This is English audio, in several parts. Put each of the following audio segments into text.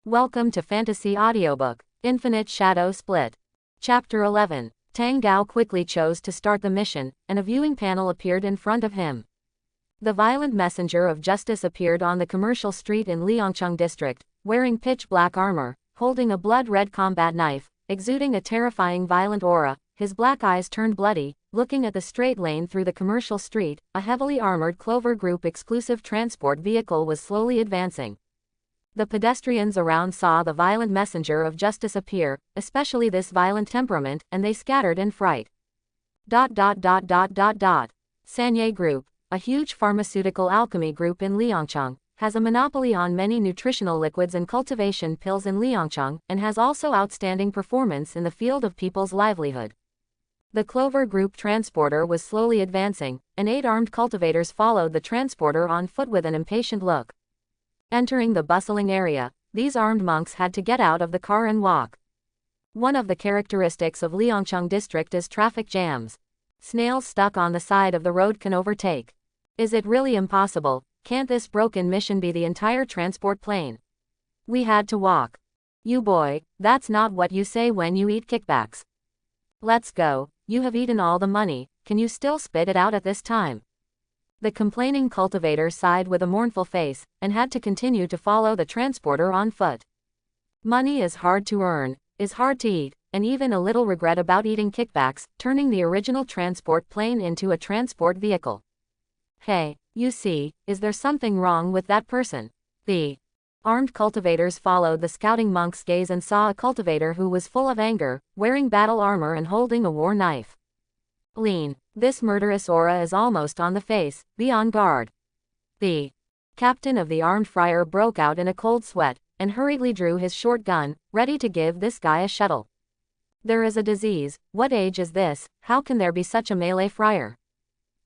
Welcome to Fantasy Audiobook, Infinite Shadow Split. Chapter 11. Tang Gao quickly chose to start the mission, and a viewing panel appeared in front of him. The violent messenger of justice appeared on the commercial street in Liangcheng district, wearing pitch-black armor, holding a blood-red combat knife, exuding a terrifying violent aura, his black eyes turned bloody, looking at the straight lane through the commercial street. A heavily armored Clover Group exclusive transport vehicle was slowly advancing. The pedestrians around saw the violent messenger of justice appear, especially this violent temperament, and they scattered in fright. Sanye Group, a huge pharmaceutical alchemy group in Liangcheng, has a monopoly on many nutritional liquids and cultivation pills in Liangcheng, and has also outstanding performance in the field of people's livelihood. The Clover Group transporter was slowly advancing, and 8 armed cultivators followed the transporter on foot with an impatient look. Entering the bustling area, these armed monks had to get out of the car and walk. One of the characteristics of Liangcheng district is traffic jams. Snails stuck on the side of the road can overtake. Is it really impossible? Can't this broken mission be the entire transport plane? We had to walk. You boy, that's not what you say when you eat kickbacks. Let's go, you have eaten all the money, can you still spit it out at this time? The complaining cultivator sighed with a mournful face, and had to continue to follow the transporter on foot. Money is hard to earn, is hard to eat, and even a little regret about eating kickbacks, turning the original transport plane into a transport vehicle. Hey, you see, is there something wrong with that person? The armed cultivators followed the scouting monk's gaze and saw a cultivator who was full of anger, wearing battle armor and holding a war knife. Lean. This murderous aura is almost on the face, be on guard. The captain of the armed friar broke out in a cold sweat, and hurriedly drew his short gun, ready to give this guy a shuttle. There is a disease, what age is this, how can there be such a melee friar?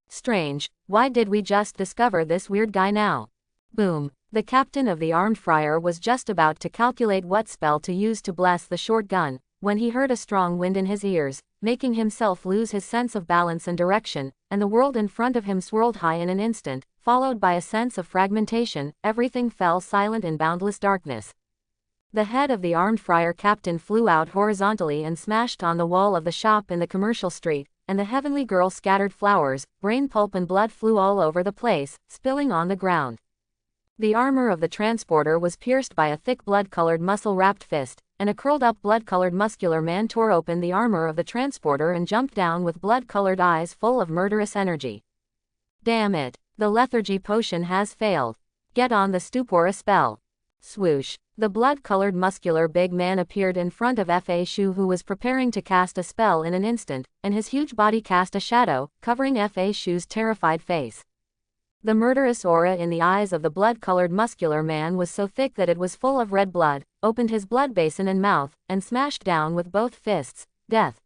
Strange, why did we just discover this weird guy now? Boom. The captain of the armed friar was just about to calculate what spell to use to bless the short gun, when he heard a strong wind in his ears, making himself lose his sense of balance and direction, and the world in front of him swirled high in an instant, followed by a sense of fragmentation. Everything fell silent in boundless darkness. The head of the armed friar captain flew out horizontally and smashed on the wall of the shop in the commercial street, and the heavenly girl scattered flowers, brain pulp and blood flew all over the place, spilling on the ground. The armor of the transporter was pierced by a thick blood-colored muscle-wrapped fist, and a curled-up blood-colored muscular man tore open the armor of the transporter and jumped down with blood-colored eyes full of murderous energy. Damn it, the lethargy potion has failed. Get on the stupora spell. Swoosh. The blood-colored muscular big man appeared in front of Fa Shu, who was preparing to cast a spell in an instant, and his huge body cast a shadow, covering Fa Shu's terrified face. The murderous aura in the eyes of the blood-colored muscular man was so thick that it was full of red blood, opened his blood basin and mouth, and smashed down with both fists. Death.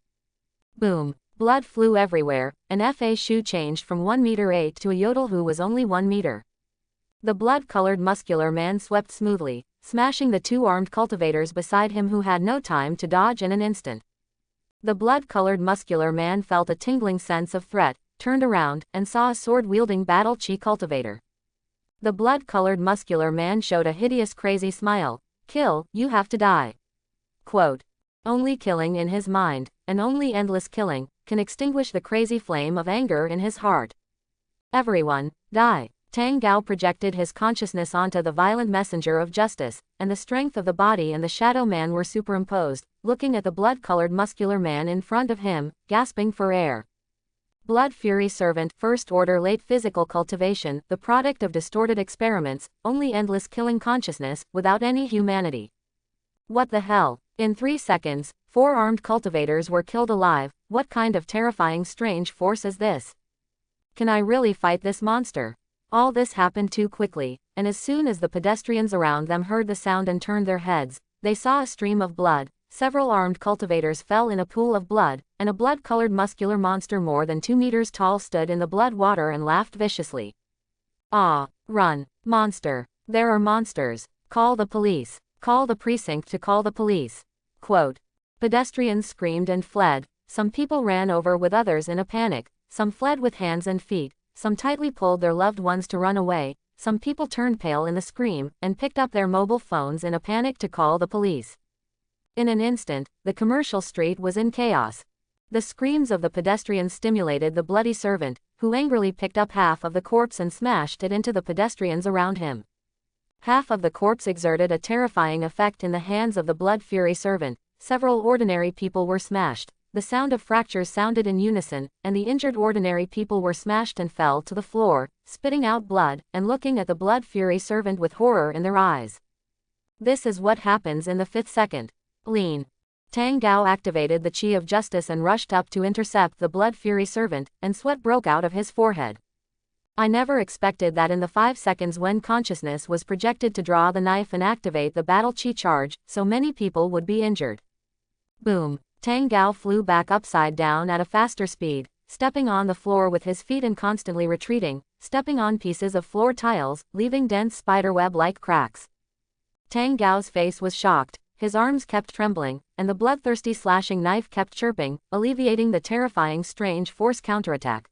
Boom. Blood flew everywhere, and Fa Shu changed from 1m8 to a yodel who was only 1 meter. The blood-colored muscular man swept smoothly, smashing the 2 armed cultivators beside him who had no time to dodge in an instant. The blood-colored muscular man felt a tingling sense of threat, turned around, and saw a sword-wielding battle chi cultivator. The blood-colored muscular man showed a hideous crazy smile. Kill, you have to die. Quote. Only killing in his mind, and only endless killing, can extinguish the crazy flame of anger in his heart. Everyone, die. Tang Gao projected his consciousness onto the violent messenger of justice, and the strength of the body and the shadow man were superimposed, looking at the blood-colored muscular man in front of him, gasping for air. Blood Fury Servant, First Order Late Physical Cultivation, the product of distorted experiments, only endless killing consciousness, without any humanity. What the hell? In 3 seconds, 4 armed cultivators were killed alive. What kind of terrifying strange force is this? Can I really fight this monster? All this happened too quickly, and as soon as the pedestrians around them heard the sound and turned their heads, they saw a stream of blood. Several armed cultivators fell in a pool of blood, and a blood-colored muscular monster more than 2 meters tall stood in the blood water and laughed viciously. Ah, run, monster. There are monsters. Call the police. Call the precinct to call the police. Quote. Pedestrians screamed and fled. Some people ran over with others in a panic. Some fled with hands and feet. Some tightly pulled their loved ones to run away, some people turned pale in the scream, and picked up their mobile phones in a panic to call the police. In an instant, the commercial street was in chaos. The screams of the pedestrians stimulated the bloody servant, who angrily picked up half of the corpse and smashed it into the pedestrians around him. Half of the corpse exerted a terrifying effect in the hands of the blood-fury servant. Several ordinary people were smashed. The sound of fractures sounded in unison, and the injured ordinary people were smashed and fell to the floor, spitting out blood, and looking at the blood-fury servant with horror in their eyes. This is what happens in the 5th second. Lean. Tang Gao activated the chi of justice and rushed up to intercept the blood-fury servant, and sweat broke out of his forehead. I never expected that in the 5 seconds when consciousness was projected to draw the knife and activate the battle chi charge, so many people would be injured. Boom. Tang Gao flew back upside down at a faster speed, stepping on the floor with his feet and constantly retreating, stepping on pieces of floor tiles, leaving dense spiderweb-like cracks. Tang Gao's face was shocked, his arms kept trembling, and the bloodthirsty slashing knife kept chirping, alleviating the terrifying strange force counterattack.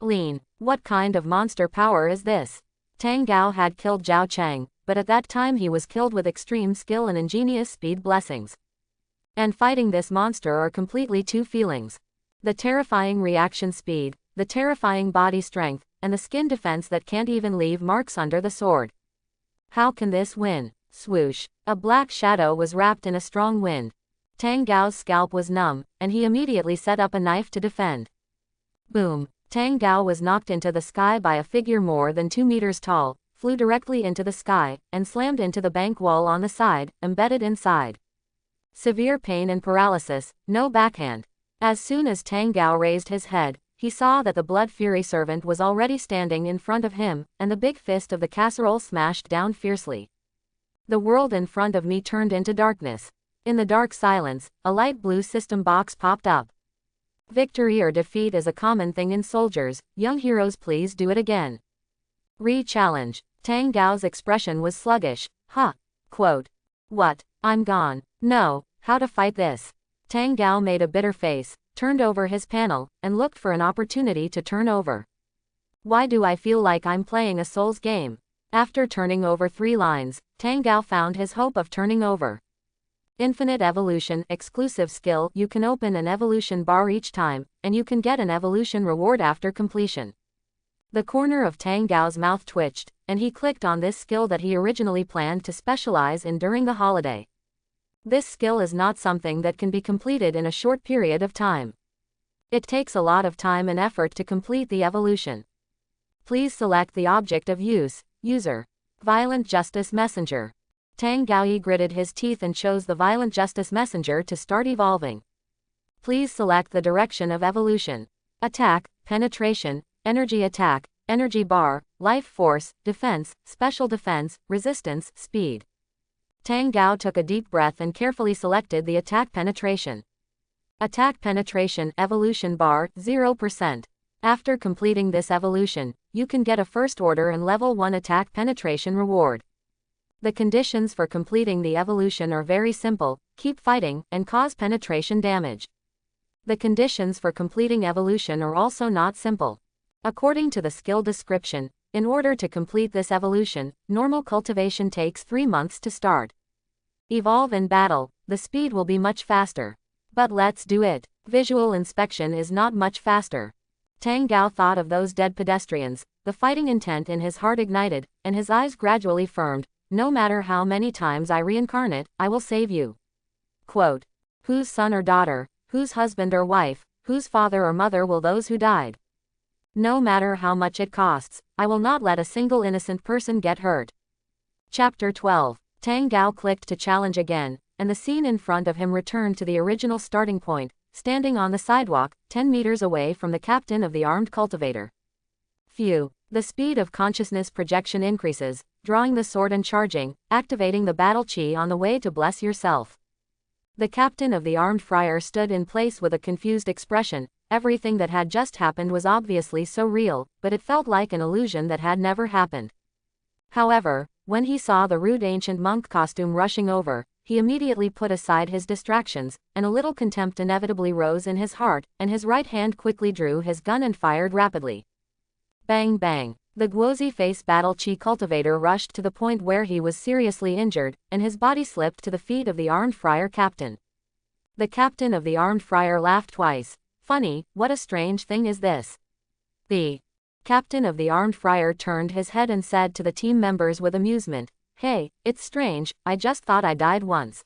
Lean. What kind of monster power is this? Tang Gao had killed Zhao Cheng, but at that time he was killed with extreme skill and ingenious speed blessings. And fighting this monster are completely two feelings. The terrifying reaction speed, the terrifying body strength, and the skin defense that can't even leave marks under the sword. How can this win? Swoosh. A black shadow was wrapped in a strong wind. Tang Gao's scalp was numb, and he immediately set up a knife to defend. Boom. Tang Gao was knocked into the sky by a figure more than 2 meters tall, flew directly into the sky, and slammed into the bank wall on the side, embedded inside. Severe pain and paralysis, no backhand. As soon as Tang Gao raised his head, he saw that the blood-fury servant was already standing in front of him, and the big fist of the casserole smashed down fiercely. The world in front of me turned into darkness. In the dark silence, a light blue system box popped up. Victory or defeat is a common thing in soldiers. Young heroes, please do it again. Re-challenge. Tang Gao's expression was sluggish. Huh. Quote. What? I'm gone. No. How to fight this? Tang Gao made a bitter face, turned over his panel, and looked for an opportunity to turn over. Why do I feel like I'm playing a Souls game? After turning over 3 lines, Tang Gao found his hope of turning over. Infinite evolution, exclusive skill. You can open an evolution bar each time, and you can get an evolution reward after completion. The corner of Tang Gao's mouth twitched, and he clicked on this skill that he originally planned to specialize in during the holiday. This skill is not something that can be completed in a short period of time. It takes a lot of time and effort to complete the evolution. Please select the object of use. User. Violent Justice Messenger. Tang Gao gritted his teeth and chose the Violent Justice Messenger to start evolving. Please select the direction of evolution. Attack, penetration, energy attack, energy bar, life force, defense, special defense, resistance, speed. Tang Gao took a deep breath and carefully selected the attack penetration. Attack penetration, evolution bar, 0%. After completing this evolution, you can get a first order and level 1 attack penetration reward. The conditions for completing the evolution are very simple: keep fighting, and cause penetration damage. The conditions for completing evolution are also not simple. According to the skill description, in order to complete this evolution, normal cultivation takes 3 months to start. Evolve in battle, the speed will be much faster. But let's do it. Visual inspection is not much faster. Tang Gao thought of those dead pedestrians, the fighting intent in his heart ignited, and his eyes gradually firmed. No matter how many times I reincarnate, I will save you. Quote. Whose son or daughter, whose husband or wife, whose father or mother will those who died? No matter how much it costs, I will not let a single innocent person get hurt. Chapter 12. Tang Gao clicked to challenge again, and the scene in front of him returned to the original starting point, standing on the sidewalk, 10 meters away from the captain of the armed cultivator. Phew. The speed of consciousness projection increases, drawing the sword and charging, activating the battle chi on the way to bless yourself. The captain of the armed friar stood in place with a confused expression. Everything that had just happened was obviously so real, but it felt like an illusion that had never happened. However, when he saw the rude ancient monk costume rushing over, he immediately put aside his distractions, and a little contempt inevitably rose in his heart, and his right hand quickly drew his gun and fired rapidly. Bang bang. The Guozi face battle chi cultivator rushed to the point where he was seriously injured, and his body slipped to the feet of the armed friar captain. The captain of the armed friar laughed twice. Funny, what a strange thing is this? The captain of the armed friar turned his head and said to the team members with amusement, "Hey, it's strange, I just thought I died once."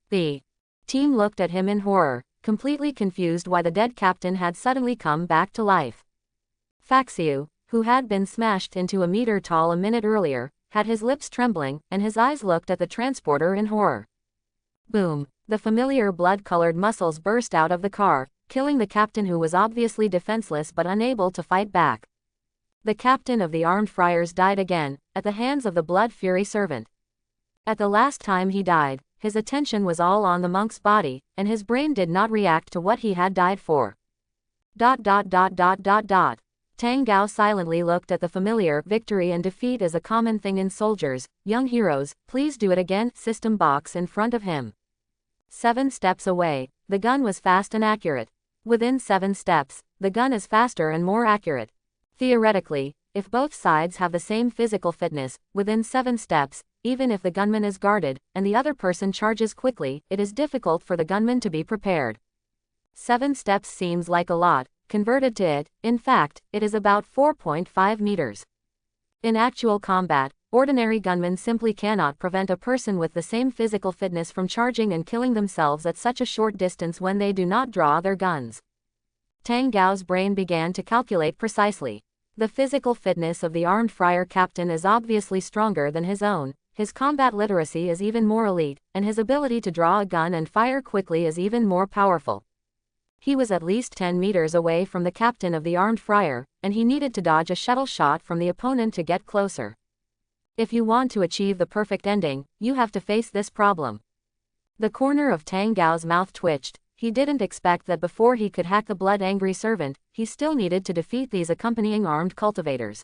The team looked at him in horror, completely confused why the dead captain had suddenly come back to life. Faxiu, who had been smashed into a meter tall a minute earlier, had his lips trembling, and his eyes looked at the transporter in horror. Boom! The familiar blood-colored muscles burst out of the car, killing the captain who was obviously defenseless but unable to fight back. The captain of the armed friars died again, at the hands of the Blood Fury servant. At the last time he died, his attention was all on the monk's body, and his brain did not react to what he had died for. Tang Gao silently looked at the familiar victory and defeat as a common thing in soldiers. Young heroes, please do it again. System box in front of him. 7 steps away, the gun was fast and accurate. Within 7 steps, the gun is faster and more accurate. Theoretically, if both sides have the same physical fitness, within 7 steps, even if the gunman is guarded, and the other person charges quickly, it is difficult for the gunman to be prepared. 7 steps seems like a lot. Converted to it, in fact, it is about 4.5 meters. In actual combat, ordinary gunmen simply cannot prevent a person with the same physical fitness from charging and killing themselves at such a short distance when they do not draw their guns. Tang Gao's brain began to calculate precisely. The physical fitness of the armed friar captain is obviously stronger than his own, his combat literacy is even more elite, and his ability to draw a gun and fire quickly is even more powerful. He was at least 10 meters away from the captain of the armed friar, and he needed to dodge a shuttle shot from the opponent to get closer. If you want to achieve the perfect ending, you have to face this problem. The corner of Tang Gao's mouth twitched. He didn't expect that before he could hack the blood-angry servant, he still needed to defeat these accompanying armed cultivators.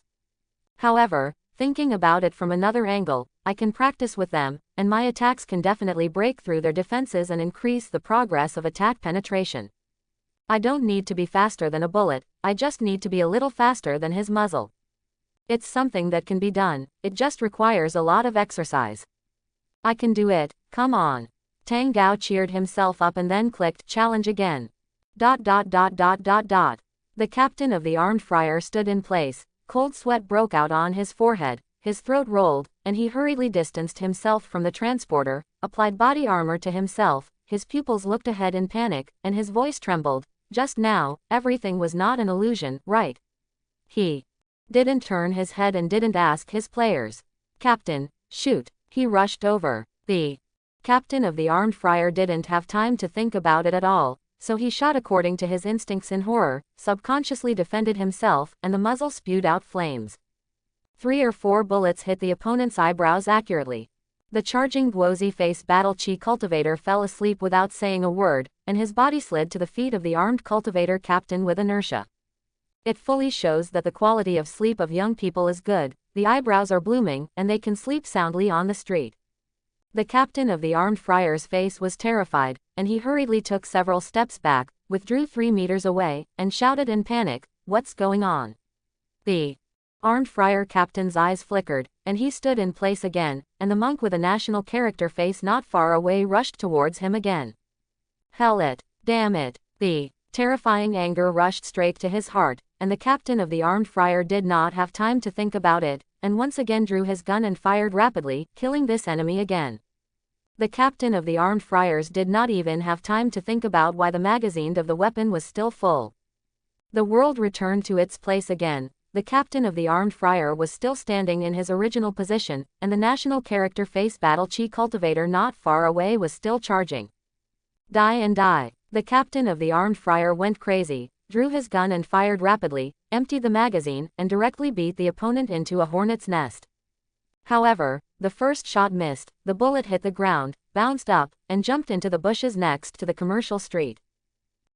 However, thinking about it from another angle, I can practice with them, and my attacks can definitely break through their defenses and increase the progress of attack penetration. I don't need to be faster than a bullet, I just need to be a little faster than his muzzle. It's something that can be done, it just requires a lot of exercise. I can do it, come on. Tang Gao cheered himself up and then clicked challenge again. The captain of the armed friar stood in place, cold sweat broke out on his forehead, his throat rolled, and he hurriedly distanced himself from the transporter, applied body armor to himself, his pupils looked ahead in panic, and his voice trembled. Just now, everything was not an illusion, right? He didn't turn his head and didn't ask his players. Captain, shoot. He rushed over. The captain of the armed friar didn't have time to think about it at all, so he shot according to his instincts in horror, subconsciously defended himself, and the muzzle spewed out flames. 3 or 4 bullets hit the opponent's eyebrows accurately. The charging Guozi face battle chi cultivator fell asleep without saying a word, and his body slid to the feet of the armed cultivator captain with inertia. It fully shows that the quality of sleep of young people is good, the eyebrows are blooming, and they can sleep soundly on the street. The captain of the armed friar's face was terrified, and he hurriedly took several steps back, withdrew 3 meters away, and shouted in panic, "What's going on?" The armed friar captain's eyes flickered, and he stood in place again, and the monk with a national character face not far away rushed towards him again. Hell it, damn it, the terrifying anger rushed straight to his heart, and the captain of the armed friar did not have time to think about it, and once again drew his gun and fired rapidly, killing this enemy again. The captain of the armed friars did not even have time to think about why the magazine of the weapon was still full. The world returned to its place again. The captain of the armed friar was still standing in his original position, and the national character face battle chi cultivator not far away was still charging. Die and die. The captain of the armed friar went crazy, drew his gun and fired rapidly, emptied the magazine, and directly beat the opponent into a hornet's nest. However, the first shot missed, the bullet hit the ground, bounced up, and jumped into the bushes next to the commercial street.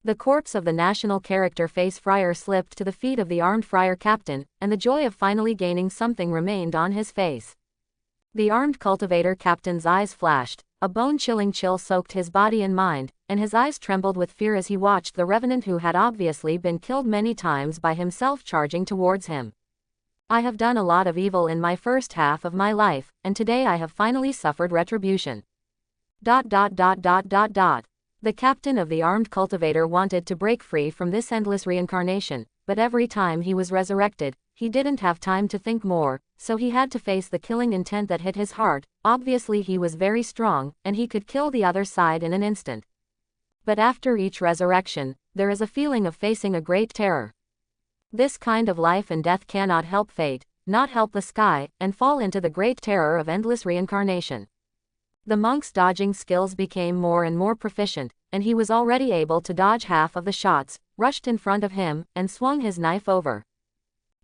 The corpse of the national character face friar slipped to the feet of the armed friar captain, and the joy of finally gaining something remained on his face. The armed cultivator captain's eyes flashed, a bone-chilling chill soaked his body and mind, and his eyes trembled with fear as he watched the revenant who had obviously been killed many times by himself charging towards him. I have done a lot of evil in my first half of my life, and today I have finally suffered retribution. The captain of the armed cultivator wanted to break free from this endless reincarnation, but every time he was resurrected, he didn't have time to think more, so he had to face the killing intent that hit his heart. Obviously he was very strong, and he could kill the other side in an instant. But after each resurrection, there is a feeling of facing a great terror. This kind of life and death cannot help fate, not help the sky, and fall into the great terror of endless reincarnation. The monk's dodging skills became more and more proficient, and he was already able to dodge half of the shots, rushed in front of him, and swung his knife over.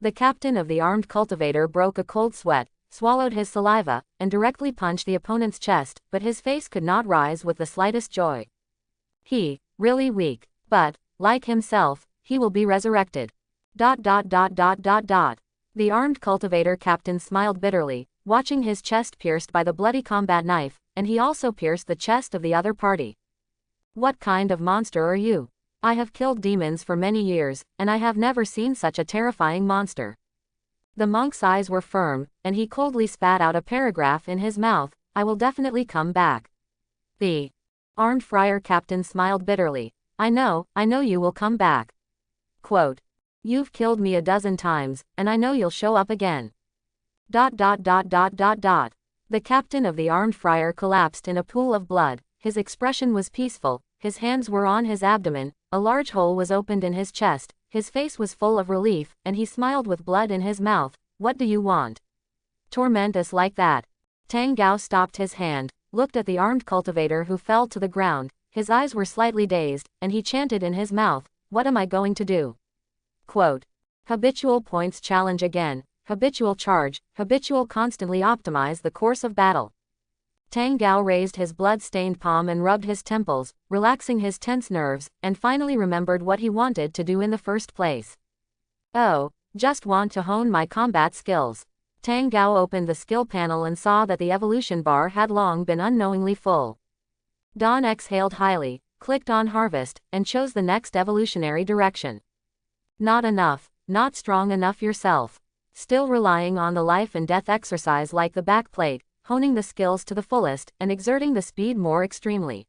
The captain of the armed cultivator broke a cold sweat, swallowed his saliva, and directly punched the opponent's chest, but his face could not rise with the slightest joy. He, really weak, but, like himself, he will be resurrected. The armed cultivator captain smiled bitterly, watching his chest pierced by the bloody combat knife, and he also pierced the chest of the other party. What kind of monster are you? I have killed demons for many years, and I have never seen such a terrifying monster. The monk's eyes were firm, and he coldly spat out a paragraph in his mouth, I will definitely come back. The armed friar captain smiled bitterly. I know you will come back. Quote. You've killed me a dozen times, and I know you'll show up again. The captain of the armed friar collapsed in a pool of blood. His expression was peaceful, his hands were on his abdomen, a large hole was opened in his chest, his face was full of relief, and he smiled with blood in his mouth. What do you want? Torment us like that. Tang Gao stopped his hand, looked at the armed cultivator who fell to the ground, his eyes were slightly dazed, and he chanted in his mouth, what am I going to do? Quote. Habitual points challenge again, habitual charge, habitual constantly optimize the course of battle. Tang Gao raised his blood-stained palm and rubbed his temples, relaxing his tense nerves, and finally remembered what he wanted to do in the first place. Oh, just want to hone my combat skills. Tang Gao opened the skill panel and saw that the evolution bar had long been unknowingly full. Dawn exhaled highly, clicked on harvest, and chose the next evolutionary direction. Not enough, not strong enough yourself. Still relying on the life and death exercise like the backplate, honing the skills to the fullest, and exerting the speed more extremely.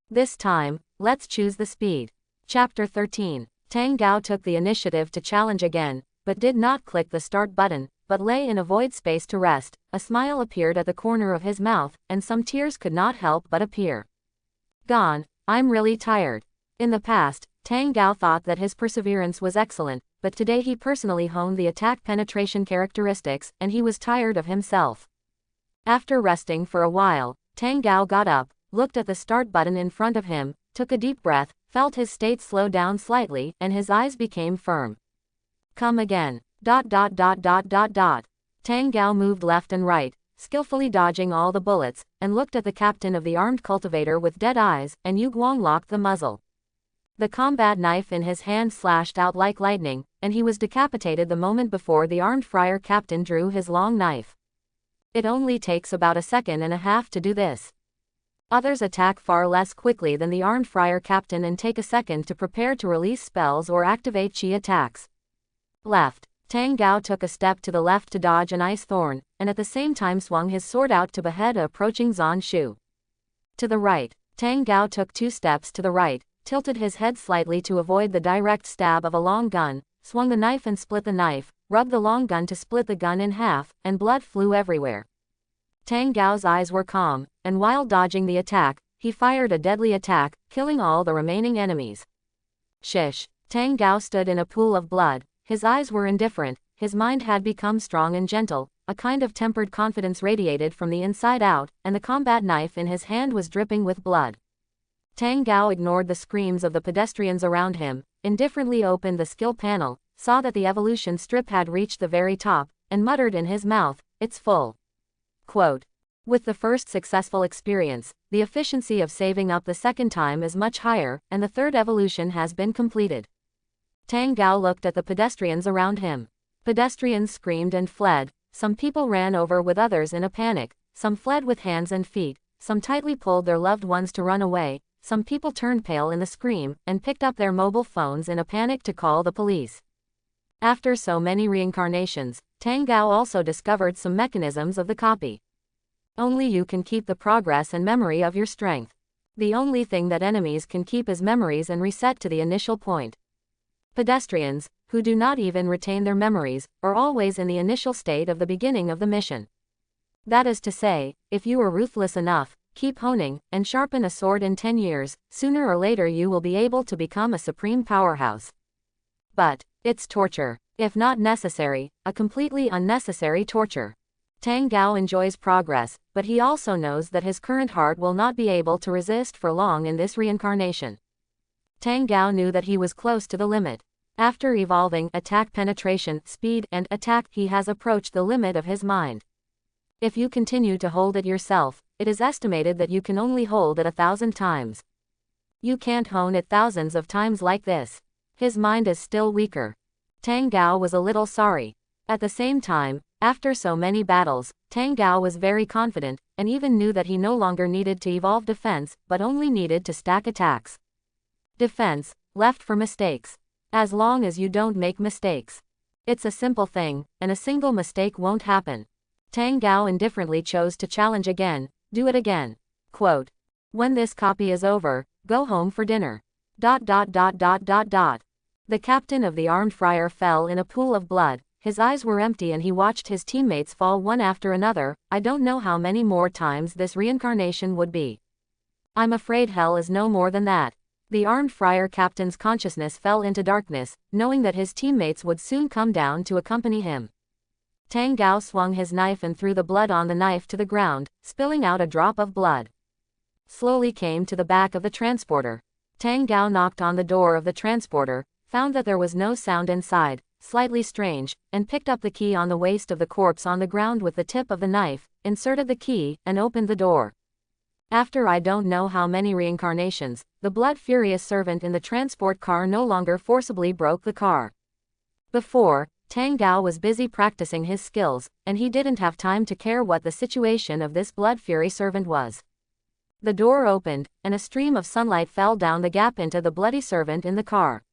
This time, let's choose the speed. Chapter 13. Tang Gao took the initiative to challenge again, but did not click the start button, but lay in a void space to rest. A smile appeared at the corner of his mouth, and some tears could not help but appear. Gone, I'm really tired. In the past, Tang Gao thought that his perseverance was excellent, but today he personally honed the attack penetration characteristics, and he was tired of himself. After resting for a while, Tang Gao got up, looked at the start button in front of him, took a deep breath, felt his state slow down slightly, and his eyes became firm. Come again. Tang Gao moved left and right, skillfully dodging all the bullets, and looked at the captain of the armed cultivator with dead eyes, and Yu Guang locked the muzzle. The combat knife in his hand slashed out like lightning, and he was decapitated the moment before the armed friar captain drew his long knife. It only takes about a second and a half to do this. Others attack far less quickly than the armed friar captain and take a second to prepare to release spells or activate chi attacks. Left. Tang Gao took a step to the left to dodge an ice thorn, and at the same time swung his sword out to behead a approaching Zan Shu. To the right. Tang Gao took 2 steps to the right, tilted his head slightly to avoid the direct stab of a long gun, swung the knife and split the knife, rubbed the long gun to split the gun in half, and blood flew everywhere. Tang Gao's eyes were calm, and while dodging the attack, he fired a deadly attack, killing all the remaining enemies. Shish. Tang Gao stood in a pool of blood, his eyes were indifferent, his mind had become strong and gentle, a kind of tempered confidence radiated from the inside out, and the combat knife in his hand was dripping with blood. Tang Gao ignored the screams of the pedestrians around him, indifferently opened the skill panel, saw that the evolution strip had reached the very top, and muttered in his mouth, it's full. Quote. With the first successful experience, the efficiency of saving up the second time is much higher, and the third evolution has been completed. Tang Gao looked at the pedestrians around him. Pedestrians screamed and fled, some people ran over with others in a panic, some fled with hands and feet, some tightly pulled their loved ones to run away, some people turned pale in the scream, and picked up their mobile phones in a panic to call the police. After so many reincarnations, Tang Gao also discovered some mechanisms of the copy. Only you can keep the progress and memory of your strength. The only thing that enemies can keep is memories and reset to the initial point. Pedestrians, who do not even retain their memories, are always in the initial state of the beginning of the mission. That is to say, if you are ruthless enough, keep honing, and sharpen a sword in 10 years, sooner or later you will be able to become a supreme powerhouse. But it's torture. If not necessary, a completely unnecessary torture. Tang Gao enjoys progress, but he also knows that his current heart will not be able to resist for long in this reincarnation. Tang Gao knew that he was close to the limit. After evolving attack penetration, speed, and attack, he has approached the limit of his mind. If you continue to hold it yourself, it is estimated that you can only hold it 1,000 times. You can't hone it thousands of times like this. His mind is still weaker. Tang Gao was a little sorry. At the same time, after so many battles, Tang Gao was very confident, and even knew that he no longer needed to evolve defense, but only needed to stack attacks. Defense, left for mistakes. As long as you don't make mistakes. It's a simple thing, and a single mistake won't happen. Tang Gao indifferently chose to challenge again, do it again. Quote, when this copy is over, go home for dinner. The captain of the armed friar fell in a pool of blood. His eyes were empty and he watched his teammates fall one after another. I don't know how many more times this reincarnation would be. I'm afraid hell is no more than that. The armed friar captain's consciousness fell into darkness, knowing that his teammates would soon come down to accompany him. Tang Gao swung his knife and threw the blood on the knife to the ground, spilling out a drop of blood. Slowly came to the back of the transporter. Tang Gao knocked on the door of the transporter, found that there was no sound inside, slightly strange, and picked up the key on the waist of the corpse on the ground with the tip of the knife, inserted the key, and opened the door. After I don't know how many reincarnations, the blood-furious servant in the transport car no longer forcibly broke the car. Before, Tang Gao was busy practicing his skills, and he didn't have time to care what the situation of this blood-fury servant was. The door opened, and a stream of sunlight fell down the gap into the bloody servant in the car.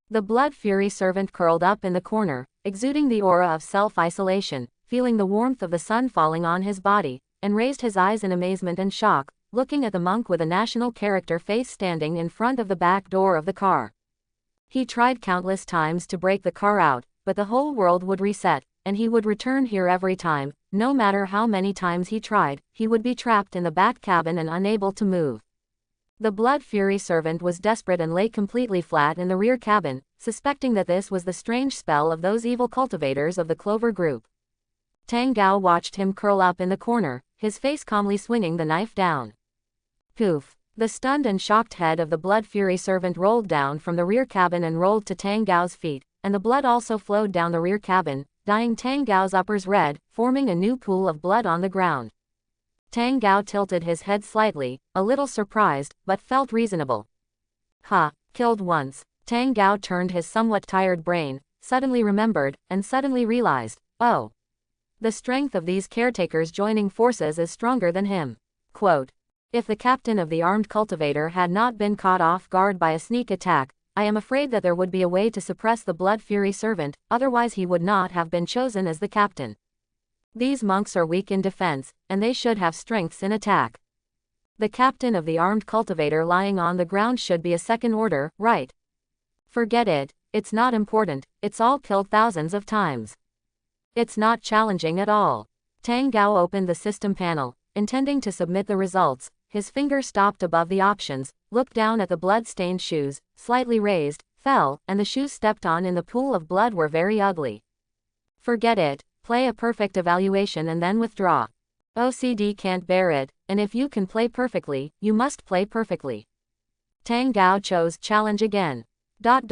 The blood-fury servant curled up in the corner, exuding the aura of self-isolation, feeling the warmth of the sun falling on his body, and raised his eyes in amazement and shock, looking at the monk with a national character face standing in front of the back door of the car. He tried countless times to break the car out, but the whole world would reset, and he would return here every time. No matter how many times he tried, he would be trapped in the back cabin and unable to move. The blood-fury servant was desperate and lay completely flat in the rear cabin, suspecting that this was the strange spell of those evil cultivators of the Clover group. Tang Gao watched him curl up in the corner, his face calmly swinging the knife down. Poof! The stunned and shocked head of the blood-fury servant rolled down from the rear cabin and rolled to Tang Gao's feet, and the blood also flowed down the rear cabin, dyeing Tang Gao's uppers red, forming a new pool of blood on the ground. Tang Gao tilted his head slightly, a little surprised, but felt reasonable. Ha! Killed once. Tang Gao turned his somewhat tired brain, suddenly remembered, and suddenly realized, oh! The strength of these caretakers joining forces is stronger than him. Quote, if the captain of the armed cultivator had not been caught off guard by a sneak attack, I am afraid that there would be a way to suppress the blood-fury servant, otherwise he would not have been chosen as the captain. These monks are weak in defense, and they should have strengths in attack. The captain of the armed cultivator lying on the ground should be a second order, right? Forget it, it's not important, it's all killed thousands of times. It's not challenging at all. Tang Gao opened the system panel, intending to submit the results. His finger stopped above the options, looked down at the blood-stained shoes, slightly raised, fell, and the shoes stepped on in the pool of blood were very ugly. Forget it, play a perfect evaluation and then withdraw. OCD can't bear it, and if you can play perfectly, you must play perfectly. Tang Gao chose challenge again. Tang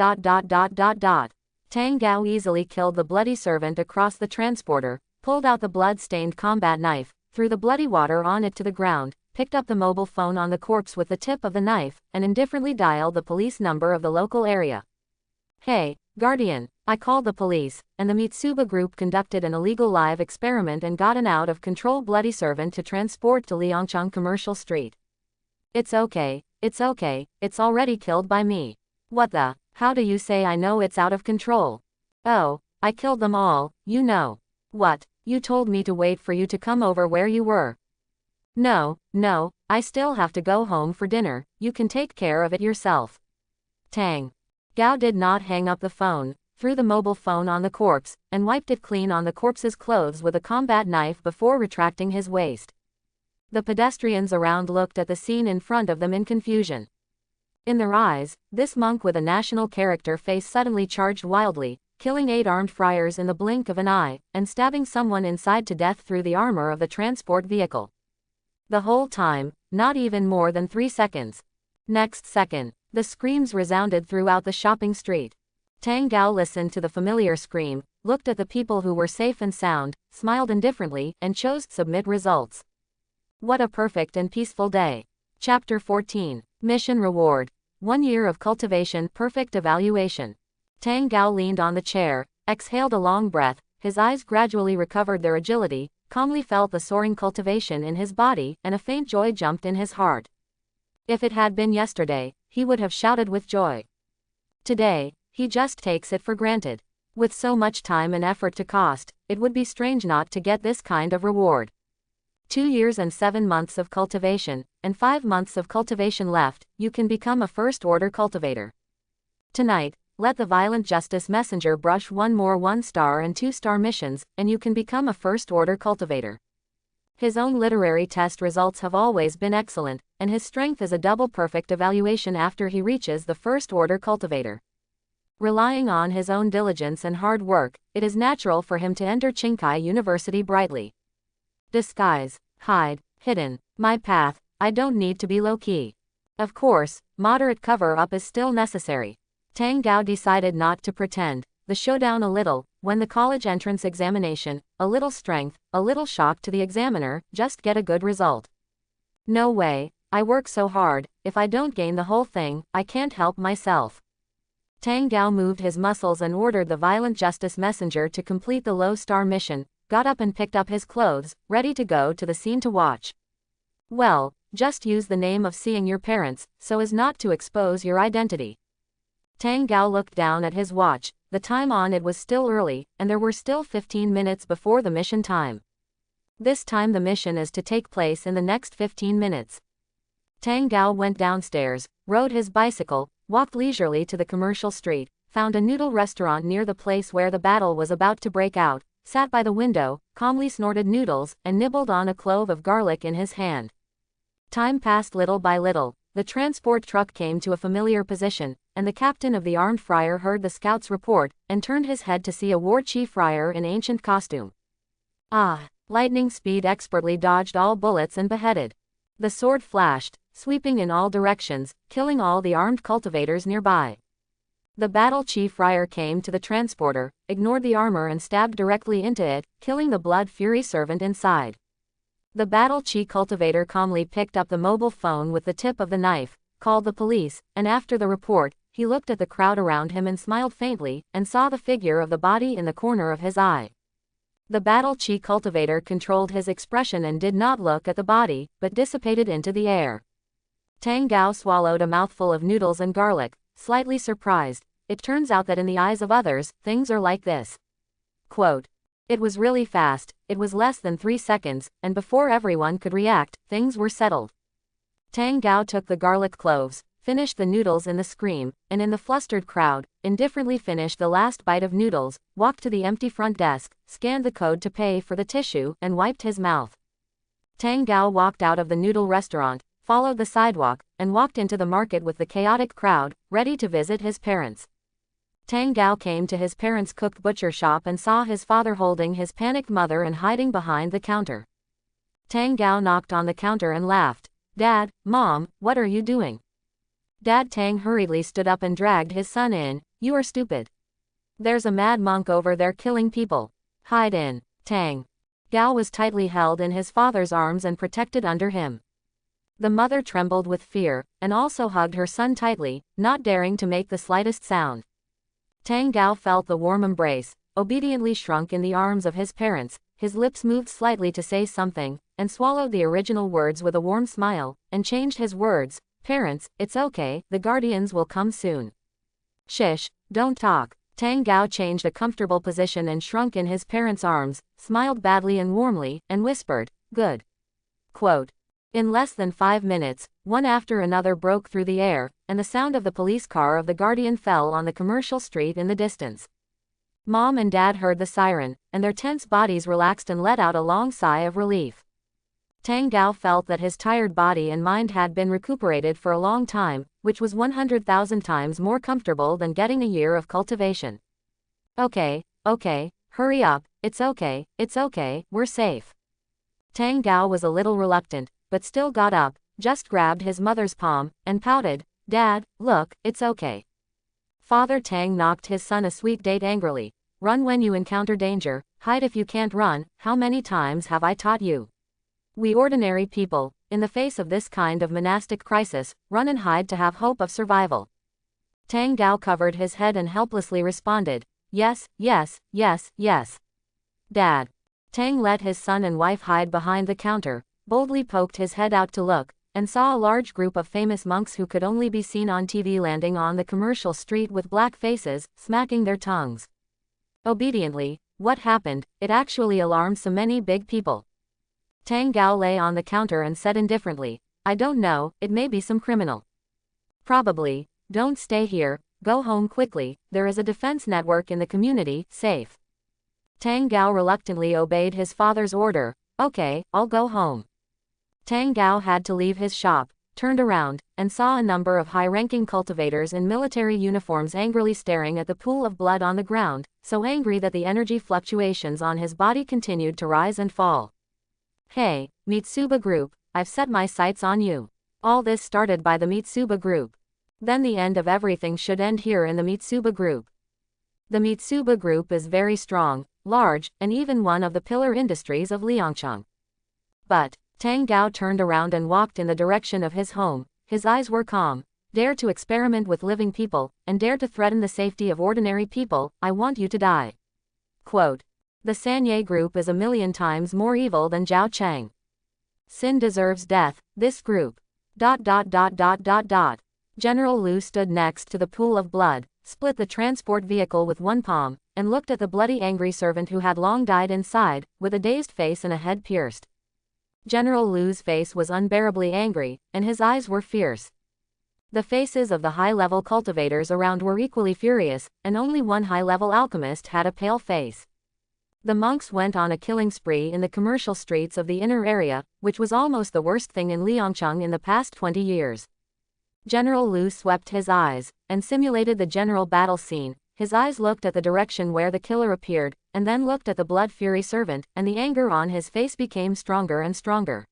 Gao easily killed the bloody servant across the transporter, pulled out the blood-stained combat knife, threw the bloody water on it to the ground, picked up the mobile phone on the corpse with the tip of the knife, and indifferently dialed the police number of the local area. Hey, Guardian, I called the police, and the Mitsuba group conducted an illegal live experiment and got an out-of-control bloody servant to transport to Liangchang Commercial Street. It's okay, it's already killed by me. What the, how do you say I know it's out of control? Oh, I killed them all, you know. What? You told me to wait for you to come over where you were. No, I still have to go home for dinner, you can take care of it yourself. Tang. Gao did not hang up the phone, threw the mobile phone on the corpse, and wiped it clean on the corpse's clothes with a combat knife before retracting his waist. The pedestrians around looked at the scene in front of them in confusion. In their eyes, this monk with a national character face suddenly charged wildly, killing 8 armed friars in the blink of an eye, and stabbing someone inside to death through the armor of the transport vehicle. The whole time, not even more than 3 seconds. Next second, the screams resounded throughout the shopping street. Tang Gao listened to the familiar scream, looked at the people who were safe and sound, smiled indifferently, and chose to submit results. What a perfect and peaceful day. Chapter 14. Mission Reward. 1 year of cultivation, perfect evaluation. Tang Gao leaned on the chair, exhaled a long breath, his eyes gradually recovered their agility, calmly felt the soaring cultivation in his body, and a faint joy jumped in his heart. If it had been yesterday, he would have shouted with joy. Today, he just takes it for granted. With so much time and effort to cost, it would be strange not to get this kind of reward. 2 years and 7 months of cultivation, and 5 months of cultivation left, you can become a first-order cultivator. Tonight, let the Violent Justice Messenger brush 1 more 1-star and 2-star missions, and you can become a first-order cultivator. His own literary test results have always been excellent, and his strength is a double perfect evaluation after he reaches the first-order cultivator. Relying on his own diligence and hard work, it is natural for him to enter Qingkai University brightly. Disguise, hide, hidden, my path, I don't need to be low-key. Of course, moderate cover-up is still necessary. Tang Gao decided not to pretend, the showdown a little, when the college entrance examination, a little strength, a little shock to the examiner, just get a good result. No way, I work so hard, if I don't gain the whole thing, I can't help myself. Tang Gao moved his muscles and ordered the Violent Justice Messenger to complete the low-star mission, got up and picked up his clothes, ready to go to the scene to watch. Well, just use the name of seeing your parents, so as not to expose your identity. Tang Gao looked down at his watch, the time on it was still early, and there were still 15 minutes before the mission time. This time the mission is to take place in the next 15 minutes. Tang Gao went downstairs, rode his bicycle, walked leisurely to the commercial street, found a noodle restaurant near the place where the battle was about to break out, sat by the window, calmly snorted noodles, and nibbled on a clove of garlic in his hand. Time passed little by little, the transport truck came to a familiar position, and the captain of the armed friar heard the scout's report, and turned his head to see a war chief friar in ancient costume. Ah! Lightning speed expertly dodged all bullets and beheaded. The sword flashed, sweeping in all directions, killing all the armed cultivators nearby. The battle chief friar came to the transporter, ignored the armor and stabbed directly into it, killing the blood fury servant inside. The battle chief cultivator calmly picked up the mobile phone with the tip of the knife, called the police, and after the report, he looked at the crowd around him and smiled faintly, and saw the figure of the body in the corner of his eye. The battle chi cultivator controlled his expression and did not look at the body, but dissipated into the air. Tang Gao swallowed a mouthful of noodles and garlic, slightly surprised. It turns out that in the eyes of others, things are like this. Quote. It was really fast, it was less than 3 seconds, and before everyone could react, things were settled. Tang Gao took the garlic cloves, finished the noodles in the scream, and in the flustered crowd, indifferently finished the last bite of noodles, walked to the empty front desk, scanned the code to pay for the tissue, and wiped his mouth. Tang Gao walked out of the noodle restaurant, followed the sidewalk, and walked into the market with the chaotic crowd, ready to visit his parents. Tang Gao came to his parents' cooked butcher shop and saw his father holding his panicked mother and hiding behind the counter. Tang Gao knocked on the counter and laughed. Dad, Mom, what are you doing? Dad Tang hurriedly stood up and dragged his son in. You are stupid. There's a mad monk over there killing people. Hide in. Tang Gao was tightly held in his father's arms and protected under him. The mother trembled with fear, and also hugged her son tightly, not daring to make the slightest sound. Tang Gao felt the warm embrace, obediently shrunk in the arms of his parents, his lips moved slightly to say something, and swallowed the original words with a warm smile, and changed his words. Parents, it's okay, the guardians will come soon. Shish, don't talk. Tang Gao changed a comfortable position and shrunk in his parents' arms, smiled badly and warmly, and whispered, "Good." Quote. In less than 5 minutes, one after another broke through the air, and the sound of the police car of the Guardian fell on the commercial street in the distance. Mom and Dad heard the siren, and their tense bodies relaxed and let out a long sigh of relief. Tang Gao felt that his tired body and mind had been recuperated for a long time, which was 100,000 times more comfortable than getting a year of cultivation. Okay, hurry up, it's okay, we're safe. Tang Gao was a little reluctant, but still got up, just grabbed his mother's palm, and pouted, "Dad, look, it's okay." Father Tang knocked his son a sweet date angrily. "Run when you encounter danger, hide if you can't run, how many times have I taught you? We ordinary people, in the face of this kind of monastic crisis, run and hide to have hope of survival." Tang Gao covered his head and helplessly responded, "Yes, yes, yes, yes. Dad." Tang let his son and wife hide behind the counter, boldly poked his head out to look, and saw a large group of famous monks who could only be seen on TV landing on the commercial street with black faces, smacking their tongues. Obediently, what happened? It actually alarmed so many big people. Tang Gao lay on the counter and said indifferently, "I don't know, it may be some criminal. Probably. Don't stay here, go home quickly, there is a defense network in the community, safe." Tang Gao reluctantly obeyed his father's order. "Okay, I'll go home." Tang Gao had to leave his shop, turned around, and saw a number of high-ranking cultivators in military uniforms angrily staring at the pool of blood on the ground, so angry that the energy fluctuations on his body continued to rise and fall. "Hey, Mitsuba Group, I've set my sights on you." All this started by the Mitsuba Group. Then the end of everything should end here in the Mitsuba Group. The Mitsuba Group is very strong, large, and even one of the pillar industries of Liangcheng. But Tang Gao turned around and walked in the direction of his home. His eyes were calm. "Dare to experiment with living people, and dare to threaten the safety of ordinary people, I want you to die." Quote. The Sanye Group is 1,000,000 times more evil than Zhao Cheng. Sin deserves death, this group. ... General Liu stood next to the pool of blood, split the transport vehicle with one palm, and looked at the bloody angry servant who had long died inside, with a dazed face and a head pierced. General Liu's face was unbearably angry, and his eyes were fierce. The faces of the high-level cultivators around were equally furious, and only one high-level alchemist had a pale face. The monks went on a killing spree in the commercial streets of the inner area, which was almost the worst thing in Liangcheng in the past 20 years. General Liu swept his eyes, and simulated the general battle scene. His eyes looked at the direction where the killer appeared, and then looked at the blood-fury servant, and the anger on his face became stronger and stronger.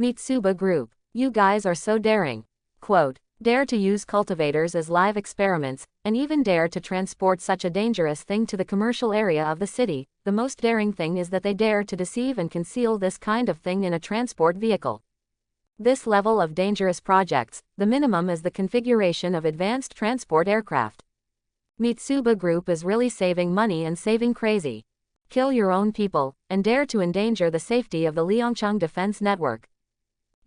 Mitsuba Group. You guys are so daring. Quote. Dare to use cultivators as live experiments, and even dare to transport such a dangerous thing to the commercial area of the city. The most daring thing is that they dare to deceive and conceal this kind of thing in a transport vehicle. This level of dangerous projects, the minimum is the configuration of advanced transport aircraft. Mitsuba Group is really saving money and saving crazy. Kill your own people, and dare to endanger the safety of the Liangcheng Defense Network.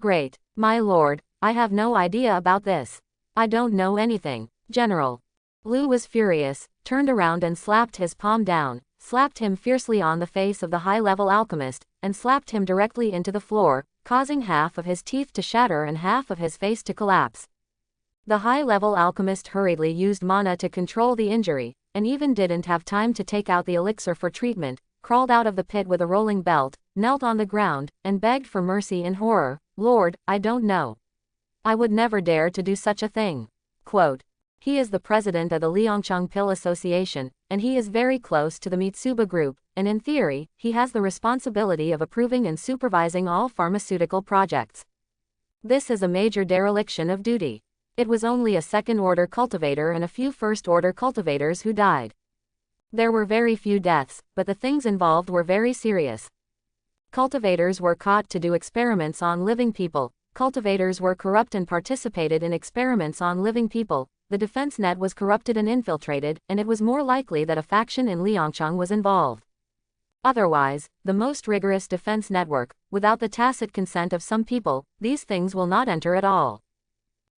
Great. My lord, I have no idea about this. I don't know anything. General. Liu was furious, turned around and slapped his palm down, slapped him fiercely on the face of the high-level alchemist, and slapped him directly into the floor, causing half of his teeth to shatter and half of his face to collapse. The high-level alchemist hurriedly used mana to control the injury, and even didn't have time to take out the elixir for treatment, crawled out of the pit with a rolling belt, knelt on the ground, and begged for mercy in horror. Lord, I don't know. I would never dare to do such a thing. Quote. He is the president of the Liangcheng Pill Association, and he is very close to the Mitsuba Group, and in theory, he has the responsibility of approving and supervising all pharmaceutical projects. This is a major dereliction of duty. It was only a second-order cultivator and a few first-order cultivators who died. There were very few deaths, but the things involved were very serious. Cultivators were caught to do experiments on living people. Cultivators were corrupt and participated in experiments on living people. The defense net was corrupted and infiltrated, and it was more likely that a faction in Liangcheng was involved. Otherwise, the most rigorous defense network, without the tacit consent of some people, these things will not enter at all.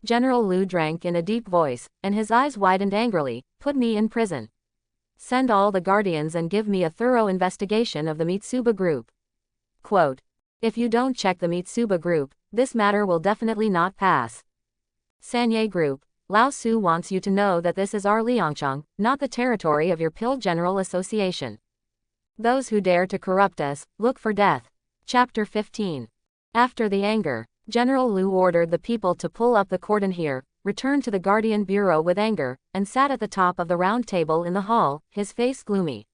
General Liu drank in a deep voice, and his eyes widened angrily. Put me in prison. Send all the guardians and give me a thorough investigation of the Mitsuba group. Quote. If you don't check the Mitsuba group, this matter will definitely not pass. Sanye group. Lao Su wants you to know that this is our Liangcheng, not the territory of your Pill General Association. Those who dare to corrupt us, look for death. Chapter 15. After the anger, General Liu ordered the people to pull up the cordon here, returned to the Guardian Bureau with anger, and sat at the top of the round table in the hall, his face gloomy.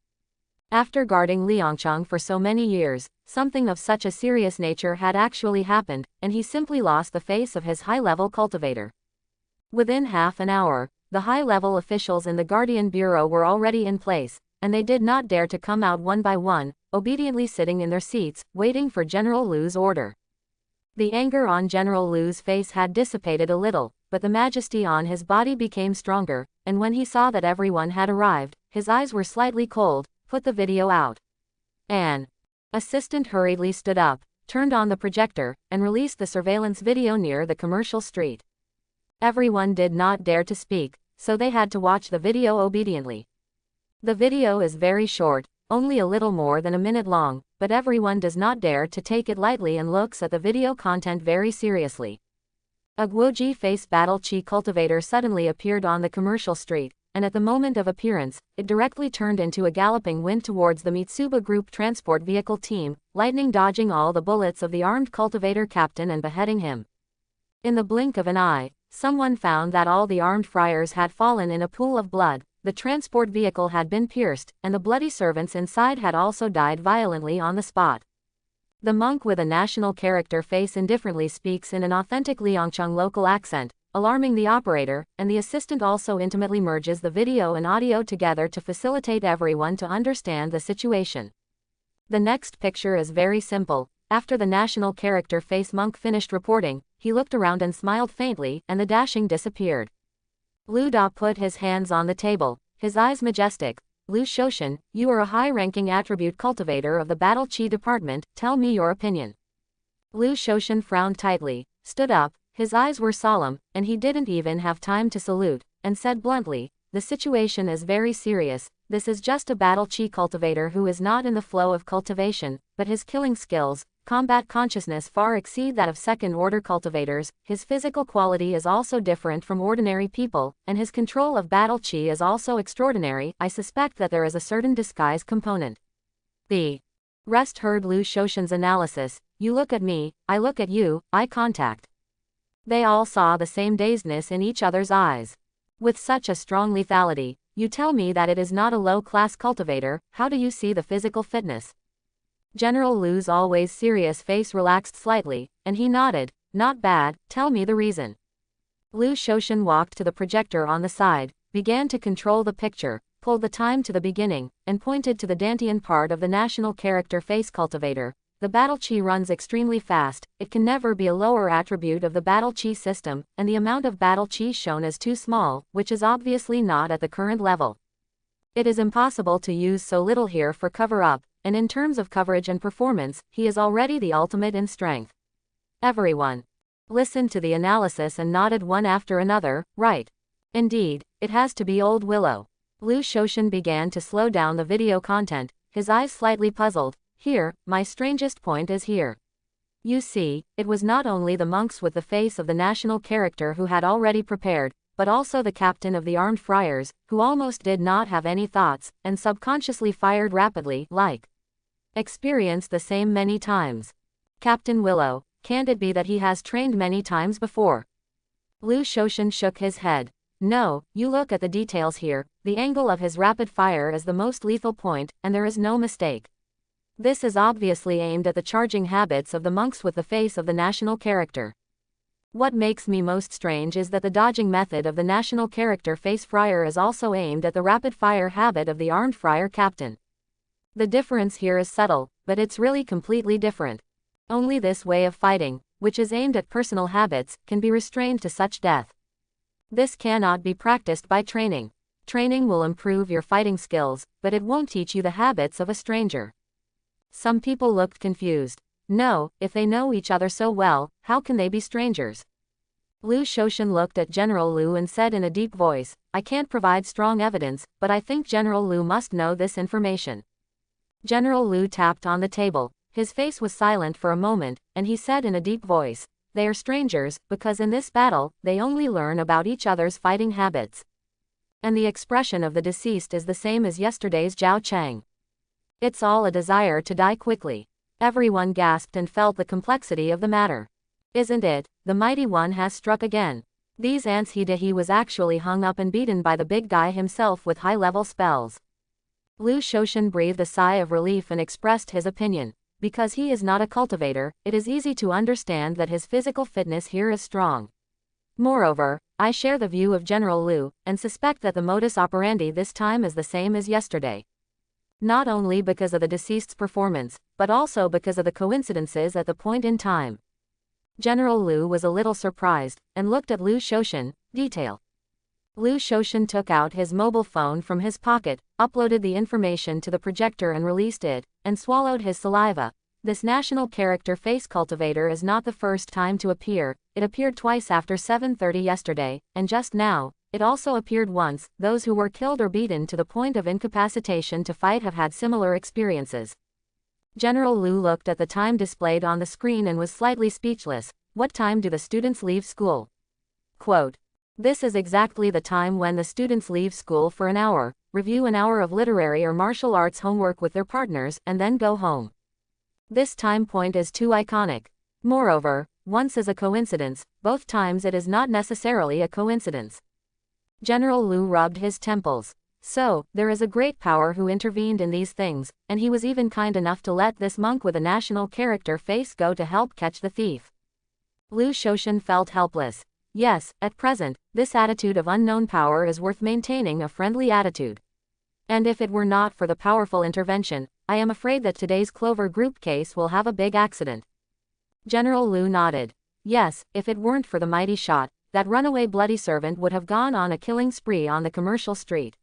After guarding Liangcheng for so many years, something of such a serious nature had actually happened, and he simply lost the face of his high-level cultivator. Within half an hour, the high-level officials in the Guardian Bureau were already in place, and they did not dare to come out one by one, obediently sitting in their seats, waiting for General Liu's order. The anger on General Liu's face had dissipated a little, but the majesty on his body became stronger, and when he saw that everyone had arrived, his eyes were slightly cold. Put the video out. An assistant hurriedly stood up, turned on the projector, and released the surveillance video near the commercial street. Everyone did not dare to speak, so they had to watch the video obediently. The video is very short, only a little more than a minute long, but everyone does not dare to take it lightly and looks at the video content very seriously. A Guoji face battle chi cultivator suddenly appeared on the commercial street, and at the moment of appearance, it directly turned into a galloping wind towards the Mitsuba Group transport vehicle team, lightning dodging all the bullets of the armed cultivator captain and beheading him. In the blink of an eye, someone found that all the armed friars had fallen in a pool of blood, the transport vehicle had been pierced, and the bloody servants inside had also died violently on the spot. The monk with a national character face indifferently speaks in an authentic Liangcheng local accent, alarming the operator, and the assistant also intimately merges the video and audio together to facilitate everyone to understand the situation. The next picture is very simple. After the national character face monk finished reporting, he looked around and smiled faintly, and the dashing disappeared. Liu Da put his hands on the table, his eyes majestic. Liu Shoshan, you are a high-ranking attribute cultivator of the Battle Chi Department, tell me your opinion. Liu Shoshan frowned tightly, stood up, his eyes were solemn, and he didn't even have time to salute, and said bluntly, the situation is very serious. This is just a battle chi cultivator who is not in the flow of cultivation, but his killing skills, combat consciousness far exceed that of second-order cultivators, his physical quality is also different from ordinary people, and his control of battle chi is also extraordinary. I suspect that there is a certain disguise component. The rest heard Liu Shoshan's analysis. You look at me, I look at you, eye contact. They all saw the same dazedness in each other's eyes. With such a strong lethality, you tell me that it is not a low-class cultivator. How do you see the physical fitness? General Liu's always serious face relaxed slightly, and he nodded. Not bad, tell me the reason. Liu Shoshan walked to the projector on the side, began to control the picture, pulled the time to the beginning, and pointed to the Dantian part of the national character face cultivator. The battle chi runs extremely fast, it can never be a lower attribute of the battle chi system, and the amount of battle chi shown is too small, which is obviously not at the current level. It is impossible to use so little here for cover-up, and in terms of coverage and performance, he is already the ultimate in strength. Everyone listened to the analysis and nodded one after another. Right. Indeed, it has to be Old Willow. Liu Shoshan began to slow down the video content, his eyes slightly puzzled. Here, my strangest point is here. You see, it was not only the monks with the face of the national character who had already prepared, but also the captain of the armed friars, who almost did not have any thoughts, and subconsciously fired rapidly, like experienced the same many times. Captain Willow, can't it be that he has trained many times before? Liu Shoshan shook his head. No, you look at the details here, the angle of his rapid fire is the most lethal point, and there is no mistake. This is obviously aimed at the charging habits of the monks with the face of the national character. What makes me most strange is that the dodging method of the national character face friar is also aimed at the rapid-fire habit of the armed friar captain. The difference here is subtle, but it's really completely different. Only this way of fighting, which is aimed at personal habits, can be restrained to such death. This cannot be practiced by training. Training will improve your fighting skills, but it won't teach you the habits of a stranger. Some people looked confused. No, if they know each other so well, how can they be strangers? Lu Shoshan looked at General Lu and said in a deep voice, I can't provide strong evidence, but I think General Lu must know this information. General Lu tapped on the table. His face was silent for a moment, and he said in a deep voice, they are strangers, because in this battle, they only learn about each other's fighting habits. And the expression of the deceased is the same as yesterday's Zhao Chang. It's all a desire to die quickly. Everyone gasped and felt the complexity of the matter. Isn't it? The mighty one has struck again. These ants he was actually hung up and beaten by the big guy himself with high-level spells. Lu Shoshan breathed a sigh of relief and expressed his opinion. Because he is not a cultivator, it is easy to understand that his physical fitness here is strong. Moreover, I share the view of General Lu, and suspect that the modus operandi this time is the same as yesterday. Not only because of the deceased's performance, but also because of the coincidences at the point in time. General Lu was a little surprised, and looked at Lu Shoshan. Detail. Lu Shoshan took out his mobile phone from his pocket, uploaded the information to the projector and released it, and swallowed his saliva. This national character face cultivator is not the first time to appear. It appeared twice after 7:30 yesterday, and just now, it also appeared once. Those who were killed or beaten to the point of incapacitation to fight have had similar experiences. General Lu looked at the time displayed on the screen and was slightly speechless. What time do the students leave school? Quote. This is exactly the time when the students leave school for an hour, review an hour of literary or martial arts homework with their partners, and then go home. This time point is too iconic. Moreover, once is a coincidence, both times it is not necessarily a coincidence. General Lu rubbed his temples. So, there is a great power who intervened in these things, and he was even kind enough to let this monk with a national character face go to help catch the thief. Lu Shoshan felt helpless. Yes, at present, this attitude of unknown power is worth maintaining, a friendly attitude. And if it were not for the powerful intervention, I am afraid that today's Clover Group case will have a big accident. General Lu nodded. Yes, if it weren't for the mighty shot, that runaway bloody servant would have gone on a killing spree on the commercial street.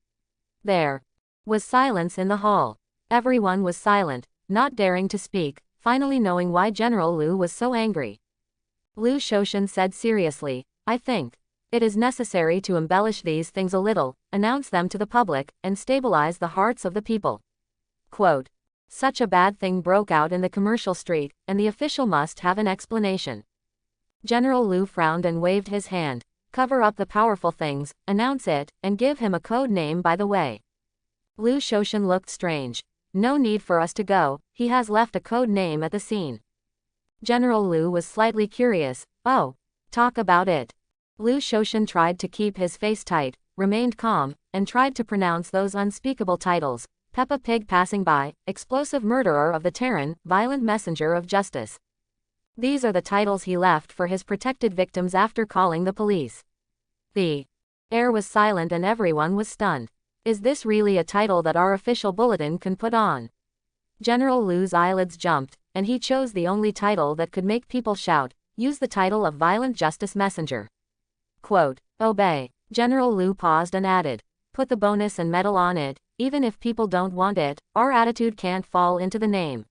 There was silence in the hall. Everyone was silent, not daring to speak, finally knowing why General Lu was so angry. Lu Shoshan said seriously, I think it is necessary to embellish these things a little, announce them to the public, and stabilize the hearts of the people. Quote. Such a bad thing broke out in the commercial street, and the official must have an explanation. General Lu frowned and waved his hand. Cover up the powerful things, announce it, and give him a code name by the way. Lu Shoshan looked strange. No need for us to go, he has left a code name at the scene. General Lu was slightly curious. Oh, talk about it. Lu Shoshan tried to keep his face tight, remained calm, and tried to pronounce those unspeakable titles. Peppa Pig passing by, explosive murderer of the Terran, violent messenger of justice. These are the titles he left for his protected victims after calling the police. The air was silent and everyone was stunned. Is this really a title that our official bulletin can put on? General Lu's eyelids jumped, and he chose the only title that could make people shout. Use the title of violent justice messenger. Quote. Obey. General Lu paused and added. Put the bonus and medal on it, even if people don't want it, our attitude can't fall into the name.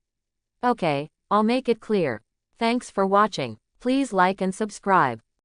Okay, I'll make it clear. Thanks for watching. Please like and subscribe.